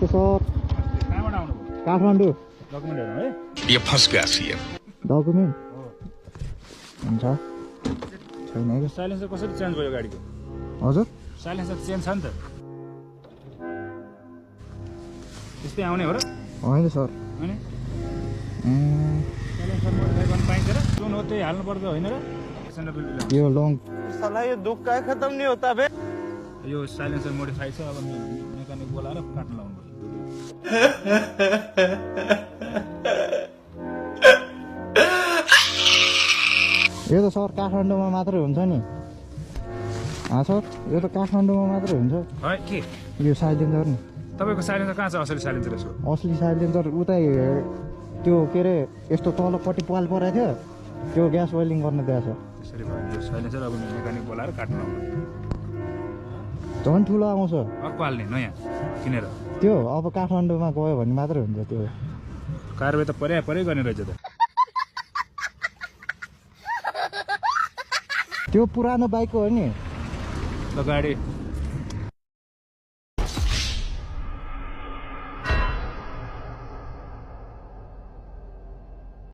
नमस्ते सर कहाँबाट आउनुभयो काठमाडौँ डकुमेन्टहरू है ये फंस गया सीएम डकुमेन्ट हुन्छ छैन है साइलेन्सर कसरी चेन्ज भयो गाडीको हजुर साइलेन्सर चेन्ज छ नि त त्यस्तै आउने हो र होइन सर होइन साइलेन्सर मोडिफाई गर्न पाइन्छ र सुन हो त्यही हाल्नु पर्दो होइन र यो लङ साला ये दुख का खत्म नहीं होता बे यो साइलेन्सर मोडिफाई छ अब मेकानिक बोलाएर काट्न लाउनु यो त सर काठमाडौँमा मात्रै हुन्छ नि सर यो त काठमाडौँमा मात्रै हुन्छ है के यो साइलेन्सर नि तपाईँको साइलेन्सर कहाँ छ असली साइलेन्सर यसो असली साइलेन्सर उतै त्यो के अरे यस्तो तलपट्टि पाल परेको थियो त्यो ग्यास वेल्डिङ गर्न दिएको छ त्यसरी भयो यो साइलेन्सर अब मेकानिक बोलाएर काट्न लाउनु झन् ठुलो आउँछ अर्को हाल्ने नयाँ किनेर त्यो अब काठमाडौँमा गयो भने मात्रै हुन्छ त्यो कारवाही त परै गर्ने रहेछ त त्यो पुरानो बाइक हो नि ल गाडी